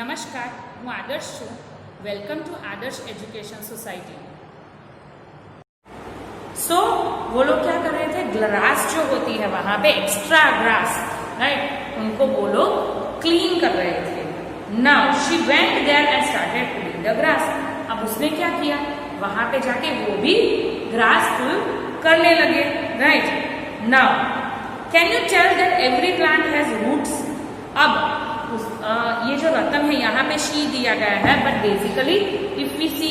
नमस्कार, હું આદર્શ છું. Welcome to Adarsh education society. So वो लोग क्या कर रहे थे, ग्रास जो होती है वहां पे एक्स्ट्रा ग्रास, राइट, उनको वो लोग क्लीन कर रहे थे. Now she went there and started pulling the grass. अब उसने क्या किया, वहां पे जाके वो भी ग्रास पुल करने लगे, right. Now can you tell that every plant has roots. अब ये जो रतन है यहाँ पे शी दिया गया है, but basically if we see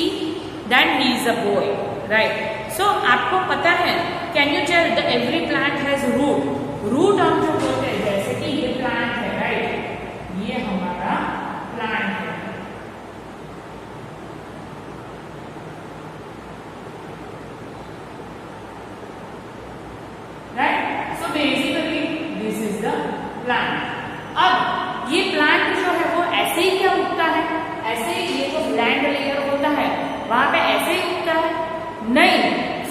that he is a boy, right. So आपको पता है, can you tell the every plant has root. Root हम जो बोलते हैं, जैसे कि ये प्लांट है, राइट, ये हमारा प्लांट है, right. So basically this is the plant. अब ये प्लांट जो है वो ऐसे ही क्या उगता है, ऐसे ही ये जो लैंड लेयर होता है वहां पे ऐसे ही उगता है? नहीं,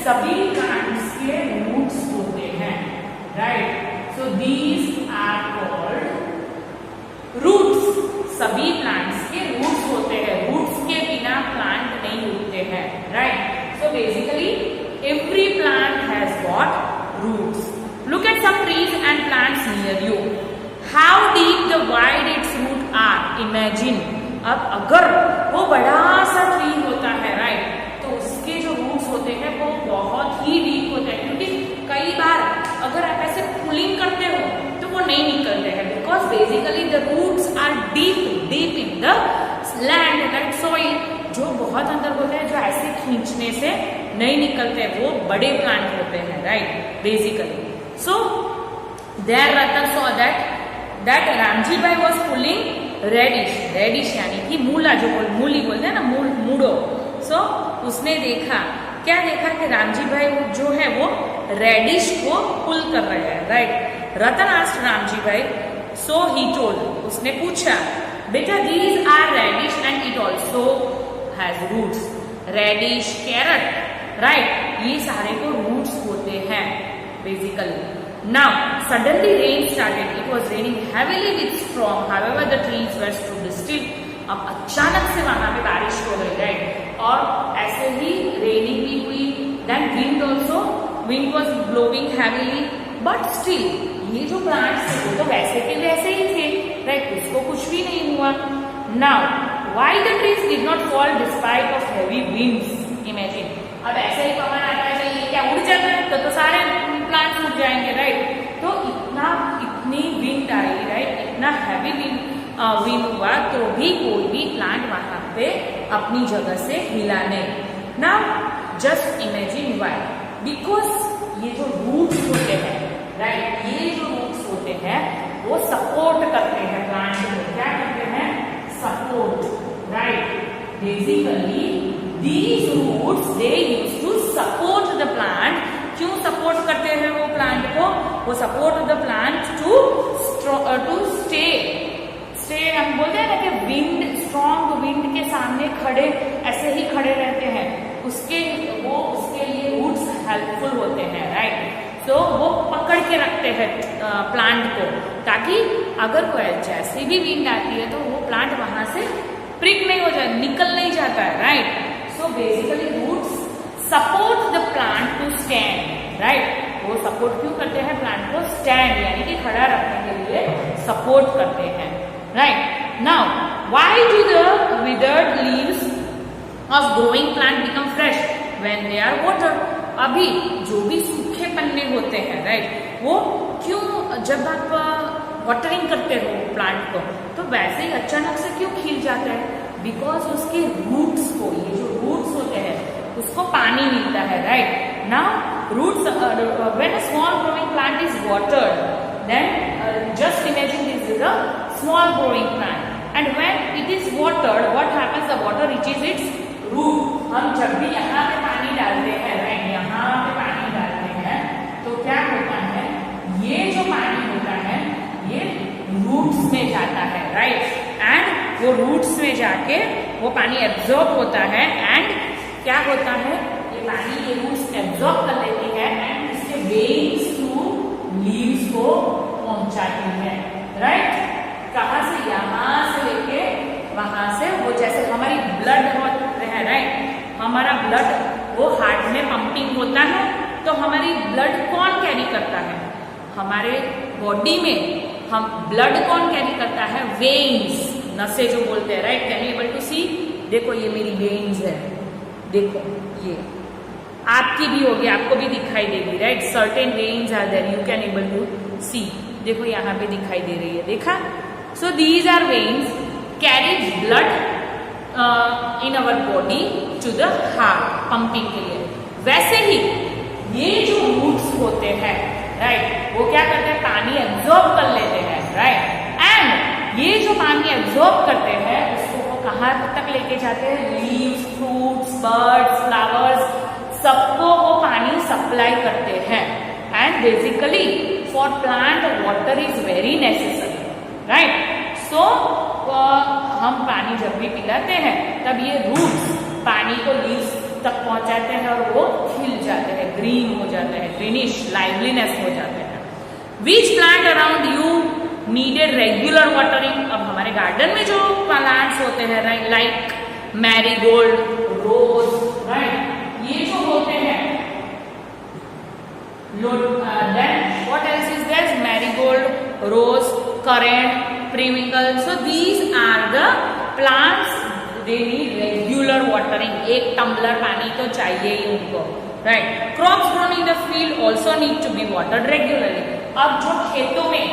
सभी प्लांट्स के रूट्स होते हैं, right. So these are called roots. सभी प्लांट्स के रूट्स होते हैं. रूट्स के बिना प्लांट नहीं उगते हैं, right. So basically every plant has got roots. Look at some trees and plants near you. How deep the wide its root are? Imagine. अब अगर वो बड़ा सा ट्री होता है, राइट, तो उसके जो रूट्स होते हैं वो बहुत ही डीप होते हैं, क्योंकि कई बार अगर आप ऐसे पुलिंग करते हो तो वो नहीं निकलते हैं, because basically the roots are deep deep in the land, right, soil. जो बहुत अंदर होते हैं, जो ऐसे खींचने से नहीं निकलते, वो बड़े प्लांट होते हैं, right, basically. So there Ratan saw that Ramji bhai was pulling reddish यानी कि मूला, जो मूली बोलते हैं ना, मूडो. सो उसने देखा, क्या देखा कि रामजी भाई जो है वो रेडिश को पुल कर रहे हैं, राइट. रतन आस्क्ड रामजी भाई, सो ही टोल्ड, उसने पूछा, बेटा these are radish and it also has roots. Radish, carrot, right, ये सारे को रूट्स होते हैं basically. Now suddenly rain started. It was raining heavily with storm. However, the trees were stood still. अब अचानक से वहां पे बारिश हो गई, राइट, और ऐसे ही रेनिंग भी हुई. Then wind also, wind was blowing heavily, but still ये जो प्लांट्स थे वो तो वैसे के वैसे ही थे, राइट, उसको कुछ भी नहीं हुआ. Now why the trees did not fall despite of heavy winds? Imagine. अब ऐसे ही पवन आता है, ये क्या उड़ जाता है तो सारे प्लांट्स उड़ जाएंगे, राइट. तो इतनी विंड आई, राइट, इतना हैवी विंड हुआ तो भी कोई भी प्लांट वहां पे अपनी जगह से हिला नहीं. Now just imagine why, because ये जो रूट्स होते हैं, राइट, ये जो रूट्स होते हैं वो सपोर्ट करते हैं प्लांट को. क्या करते हैं? Support, right. Basically these roots they used to support the plant. क्यों सपोर्ट करते हैं वो प्लांट को? वो support the plant to stay. हम बोलते हैं ना कि विंड, स्ट्रॉन्ग विंड के सामने खड़े ऐसे ही खड़े रहते हैं, उसके लिए रूट्स हेल्पफुल होते हैं, राइट. तो वो पकड़ के रखते हैं प्लांट को, ताकि अगर कोई जैसी भी विंड आती है तो वो प्लांट वहां से प्रिक नहीं हो जाए, निकल नहीं जाता है, right. So basically roots support the plant to stand, right. वो सपोर्ट क्यों करते हैं प्लांट को? स्टैंड यानी कि खड़ा रखने के लिए सपोर्ट करते हैं, right. Now why do the withered leaves of growing plant become fresh when they are watered? अभी जो भी सूखे पन्ने होते हैं, राइट, वो क्यों, जब आप वाटरिंग करते हो प्लांट को तो वैसे ही अचानक से क्यों खिल जाता है? बिकॉज उसके रूट्स को, ये जो रूट्स होते हैं उसको पानी मिलता है, right. Now roots, when a small growing plant is watered, then just imagine this is a small growing plant and when it is watered, what happens, the water reaches its root. हम जब भी यहाँ पे पानी डालते हैं, right, यहाँ पे पानी डालते हैं तो क्या होता है, ये जो पानी होता है ये रूट्स में जाता है, राइट. एंड वो रूट्स में जाके वो पानी एब्जॉर्ब होता है, एंड क्या होता है, ये पानी ये रूट्स एब्जॉर्ब कर लेती है एंड इसके वेन्स थ्रू लीव्स को पहुंचाती है, राइट. कहाँ से? यहाँ से लेके ब्लड होता है, राइट, हमारा ब्लड वो हार्ट में पंपिंग होता है, तो हमारी ब्लड कौन कैरी करता है? हमारे बॉडी में हम ब्लड कौन कैरी करता है? वेन्स, नसें जो बोलते हैं, right. Can you able to see? देखो ये मेरी वेन्स है, देखो ये आपकी भी होगी, आपको भी दिखाई देगी, right. Certain veins are there, you can able to see, देखो यहाँ पे दिखाई दे रही है, देखा। So these are veins carry blood in our body to the heart, pumping के लिए। वैसे ही ये जो रूट्स होते हैं, राइट, वो क्या करते हैं? पानी एब्जॉर्ब कर लेते हैं, राइट। एंड ये जो पानी एब्जॉर्ब करते हैं उसको वो कहाँ तक लेके जाते हैं? लीव्स, फ्रूट्स, बर्ड्स, फ्लावर्स, सबको वो पानी सप्लाई करते हैं। And basically for plant water is very necessary, right. So हम पानी जब भी पिलाते हैं तब ये रूट्स पानी को लीव्स तक पहुंचाते हैं और वो खिल जाते हैं, ग्रीन हो जाते हैं, ग्रीनिश, लाइवलीनेस हो जाते हैं। Which plant around you needed regular watering? अब हमारे गार्डन में जो प्लांट्स होते हैं, लाइक मैरीगोल्ड, रोज, राइट, ये जो होते हैं, then what else is there? Marigold, rose, currant, periwinkle. So these are the plants, they need regular watering, एक टम्बलर पानी तो चाहिए ही उनको, right. Crops grown in the field also need to be watered regularly. अब जो खेतों में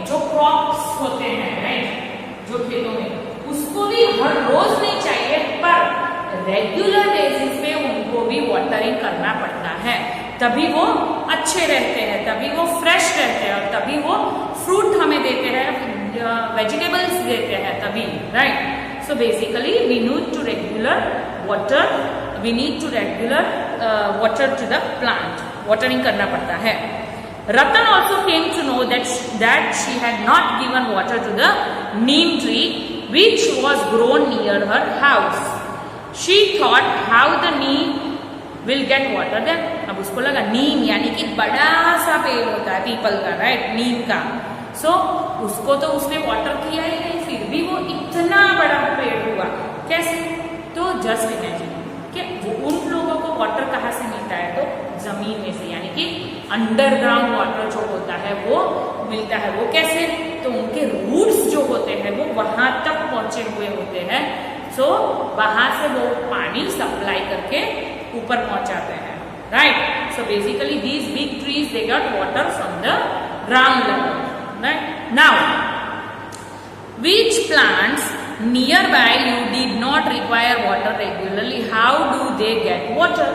जो क्रॉप्स होते हैं, राइट, जो खेतों में, उसको भी हर रोज नहीं चाहिए, पर रेगुलर बेसिस पे उनको भी वाटरिंग करना पड़ता है, तभी वो अच्छे रहते हैं, तभी वो फ्रेश रहते हैं, और तभी वो फ्रूट हमें देते हैं, वेजिटेबल्स देते हैं, तभी, right. So basically we need to regular water, we need to regular water to the plant, watering करना पड़ता है। Ratan also came to know that she had not given water to the neem tree which was grown near her house. She thought how the neem will get water then. अब उसको लगा नीम यानी कि बड़ा सा पेड़ होता है पीपल का, राइट, नीम का। सो उसको तो उसने वाटर किया ही नहीं, फिर भी वो इतना बड़ा पेड़ हुआ, कैसे? तो जस्ट इमेजिन कि उन लोगों को वाटर कहाँ से मिलता है? तो जमीन में से, यानी कि अंडरग्राउंड वाटर जो होता है वो मिलता है। वो कैसे? तो उनके रूट्स जो होते हैं वो वहां तक पहुंचे हुए होते हैं, सो वहां से वो पानी सप्लाई करके ऊपर पहुंचाते हैं, right. So basically these big trees they got water from the ground level, right. Now which plants nearby you did not require water regularly, how do they get water,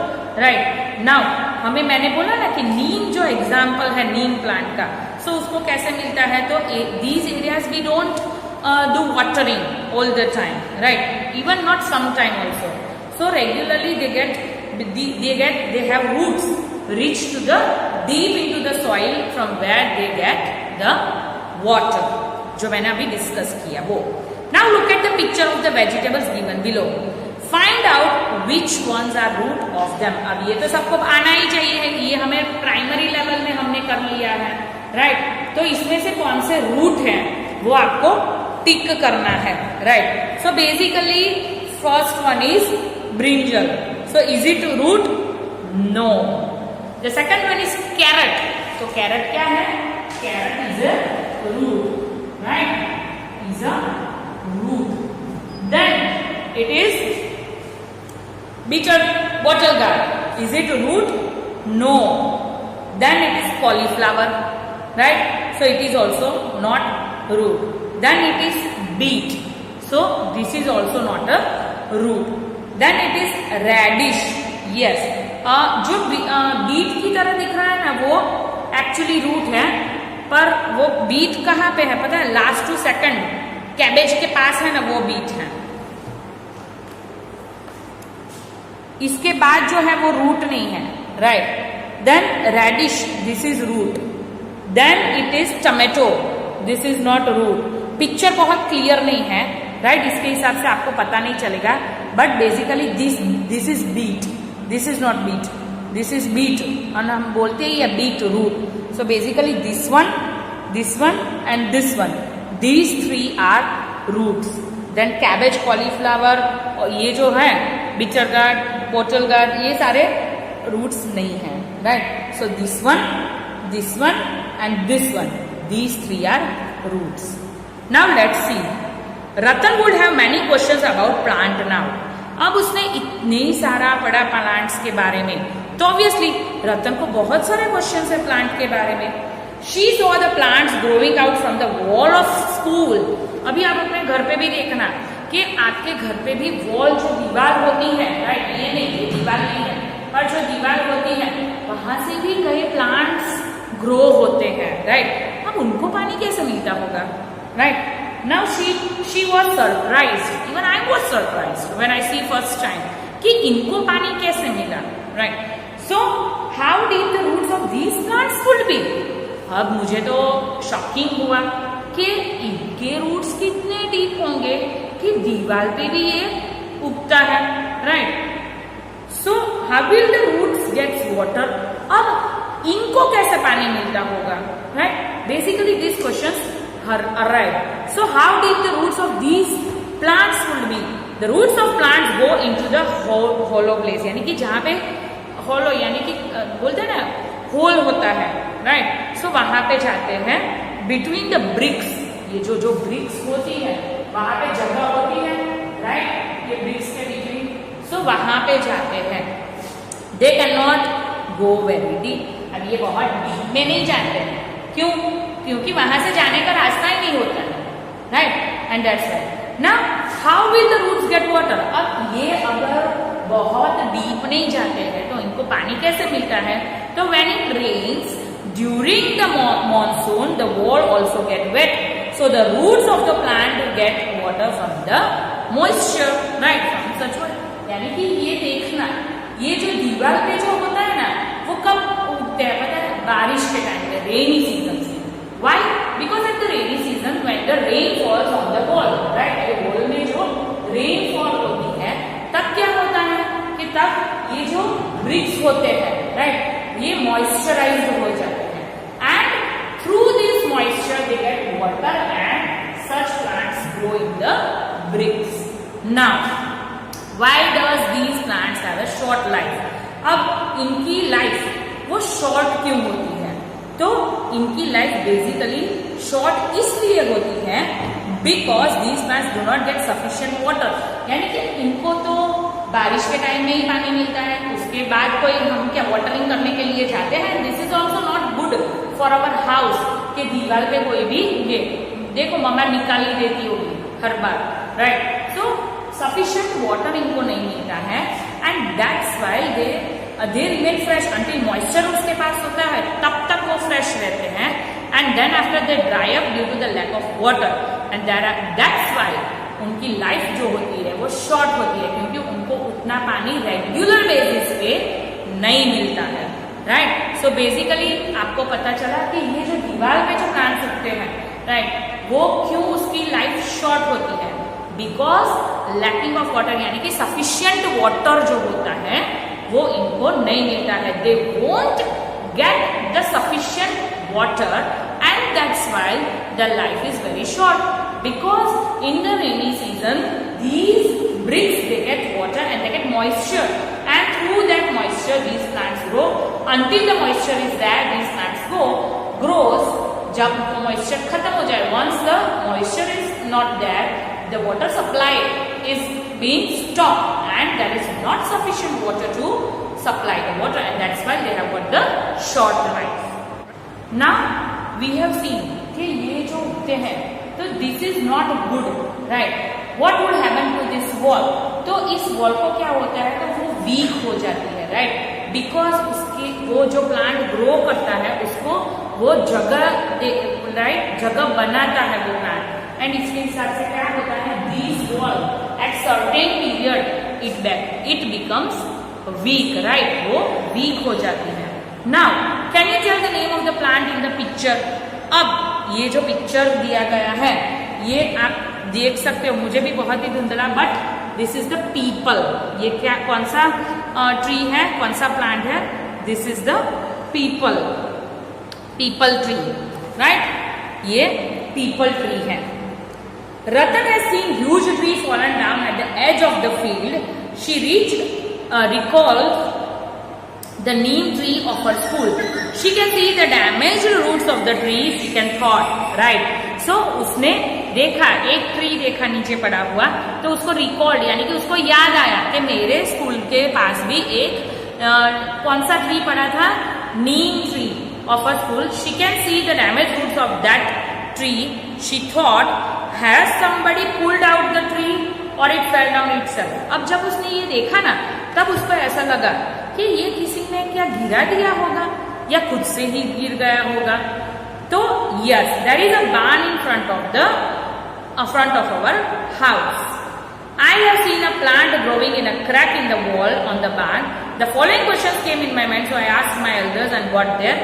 right? Now हमें, मैंने बोला ना कि नीम जो example है नीम plant का, सो उसको कैसे मिलता है? तो these areas we don't do watering all the time, right? Even not sometime also. So regularly they have roots reach to the deep into the soil from where they get the water, जो मैंने अभी discuss किया वो। Now look at the picture of the vegetables given below. Find out which ones are root of them. अब ये तो सबको आना ही चाहिए, ये हमें प्राइमरी लेवल में हमने कर लिया है, राइट। तो इसमें से कौन से रूट हैं वो आपको टिक करना है, right. So basically first one is brinjal. So is it root? No. The second one is carrot. तो कैरेट क्या है? Carrot is a root, right, is a root. Then it is bottle gourd. Is it a root? No. Then it is cauliflower, right? So it is also not root. Then it is beet. So this is also not a root. Then it is radish. Yes. जो beat की तरह दिख रहा है ना वो actually root है, पर वो बीट कहाँ पे है पता है? लास्ट टू सेकंड कैबेज के पास है ना, वो बीट है। इसके बाद जो है वो रूट नहीं है, right. Then radish, this is root. Then it is tomato, this is not root. Picture बहुत क्लियर नहीं है, राइट, इसके हिसाब से आपको पता नहीं चलेगा, but basically this is beet, this is not beet, this is beet, और हम बोलते ही है beet root. So basically this one and this one, these three are roots, then cabbage, cauliflower, और ये जो है बिटर गार्ड, बोटल गार्ड, ये सारे रूट्स नहीं है, right. So this one and this one, these three are roots. Now let's see. Ratan would have many questions about plant now. अब उसने इतने सारा पढ़ा प्लांट्स के बारे में, तो ऑब्वियसली रतन को बहुत सारे क्वेश्चंस है प्लांट के बारे में. She saw the plants growing out from the wall of school. अभी आप अपने घर पे भी देखना कि आपके घर पे भी वॉल, जो दीवार होती है, राइट, ये नहीं, ये दीवार नहीं है, पर जो दीवार होती है वहां से भी कई प्लांट्स ग्रो होते हैं, राइट. अब उनको पानी कैसे मिलता होगा, right. Now she was surprised, even I was surprised when I see first time कि इनको पानी कैसे मिला, right. So how deep the roots of these plants would be. अब मुझे तो शॉकिंग हुआ कि इनके रूट्स कितने डीप होंगे कि दीवार पे भी ये उगता है, right. So how will the roots gets water. अब इनको कैसे पानी मिलता होगा, right. Basically this questions arrive. So how deep the roots of these plants would be? The roots of plants go into the hollow place, यानी कि जहाँ पे hollow यानी कि बोलते हैं ना होल होता है, राइट. सो वहां पे जाते हैं बिटवीन द ब्रिक्स. ये जो ब्रिक्स होती है वहां पे जगह होती है, राइट, ये ब्रिक्स के बिटवीन. सो वहां पे जाते हैं. They can not go very deep. अब ये बहुत डीप में नहीं जाते हैं. क्यों? क्योंकि वहां से जाने का रास्ता ही नहीं होता है, right. And that's why. Now how will the roots get water. अब ये अगर बहुत डीप नहीं जाते हैं तो इनको पानी कैसे मिलता है. तो when it rains during the monsoon the wall also get wet. So the roots of the plant get water from the moisture, right, from such water. यानी कि ये देखना, ये जो दीवार पे जो होता है ना वो कब उगते हैं पता है? बारिश के टाइम में, रेनी सीजन से. Why? Because at the rainy season when the rain falls on the wall, right? ये wall में जो rainfall होती है तब क्या होता है कि तब ये जो bricks होते हैं, right? ये moisturized हो जाते हैं and through this moisture they get water and such plants grow in the bricks. Now, why does these plants have a short life? अब इनकी life वो short क्यों होती है? तो इनकी लाइफ बेसिकली शॉर्ट इसलिए होती है because these plants do not gate sufficient water. यानी कि इनको तो बारिश के टाइम में ही पानी मिलता है, उसके बाद कोई हम क्या वाटरिंग करने के लिए जाते हैं. This is also not good for our house के दीवार पे कोई भी ये देखो मम्मा निकाल ही देती होगी हर बार, राइट. सो सफिशिएंट वाटर इनको नहीं मिलता है and that's why they remain fresh until moisture उसके पास होता है, तब तक वो फ्रेश रहते हैं. And then after they dry up due to the lack of water and that's why उनकी लाइफ जो होती है वो शॉर्ट होती है क्योंकि उनको उतना पानी रेगुलर बेसिस पे नहीं मिलता है, राइट. सो बेसिकली आपको पता चला कि ये जो दीवार पे जो प्लांट्स उगते हैं, राइट, वो क्यों उसकी लाइफ शॉर्ट होती है. बिकॉज लैकिंग ऑफ वाटर यानी कि सफिशियंट वाटर जो होता है वो इनको नहीं मिलता है. They won't get the sufficient water and that's why the life is very short. Because in the rainy season these bricks they get water and they get moisture and through that moisture these plants grow. Until the moisture is there these plants grows. जब moisture खत्म हो जाए, once the moisture is not there, the water supply is being stopped and there is not sufficient water to supply the water and that's why they have got the short life. Now we have seen कि ये जो उगते हैं तो this is not good, right? What would happen to this wall? तो इस wall को क्या होता है तो वो weak हो जाती है, right? Because उसके वो जो plant grow करता है उसको वो जगह, right, जगह बनाता है वो plant. एंड इसके हिसाब से क्या होता है this wall at certain period it becomes weak, right, वो वीक हो जाती है. Now can you tell the name of the plant in the picture. अब ये जो पिक्चर दिया गया है ये आप देख सकते हो, मुझे भी बहुत ही धुंधला, but this is the people. ये क्या कौन सा ट्री है, कौन सा प्लांट है? This is the people tree, right. ये पीपल ट्री है. Ratan has seen huge tree fallen down at the edge of the field. She recalled the neem tree of her school. She can see the damaged roots of the tree. She can thought, right? So उसने देखा, एक tree देखा नीचे पड़ा हुआ, तो उसको record यानी कि उसको याद आया कि मेरे स्कूल के पास भी एक कौन सा ट्री पड़ा था, नीम tree of her school. She can see the damaged roots of that tree. She thought, has somebody pulled out the tree or it fell down itself? अब जब उसने ये देखा ना, तब उसको ऐसा लगा कि ये किसी ने क्या गिरा दिया होगा या खुद से ही गिर गया होगा. तो yes, there is a barn in front of our house. I have seen a plant growing in a crack in the wall on the barn. The following questions came in my mind, so I asked my elders and got their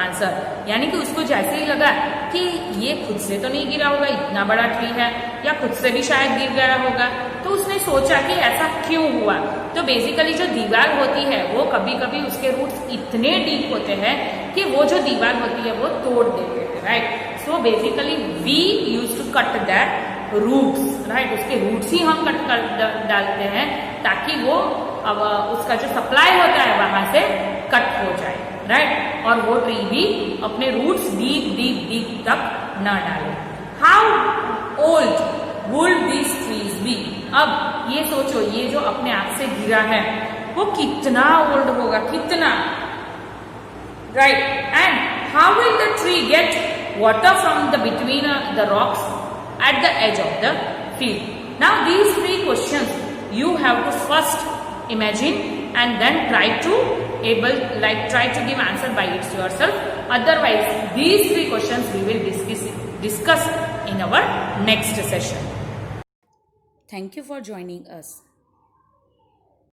answer. यानी कि उसको जैसे ही लगा कि ये खुद से तो नहीं गिरा होगा, इतना बड़ा ट्री है, या खुद से भी शायद गिर गया होगा, तो उसने सोचा कि ऐसा क्यों हुआ. तो बेसिकली जो दीवार होती है वो कभी कभी उसके रूट्स इतने डीप होते हैं कि वो जो दीवार होती है वो तोड़ देते हैं, right. So basically we use to cut that roots, right. उसके रूट्स ही हम कट कर डालते हैं ताकि वो अब उसका जो सप्लाई होता है वहां से कट हो जाए, राइट. और वो ट्री भी अपने रूट्स डीप डीप डीप तक न डाले. How old would these trees be? अब ये सोचो, ये जो अपने आप से गिरा है वो कितना ओल्ड होगा, कितना, right. And how will the tree gate water from the between the rocks at the edge of the field? Now these three questions you have to first imagine and then try to give answer by it yourself. Otherwise these three questions we will discuss in our next session. Thank you for joining us.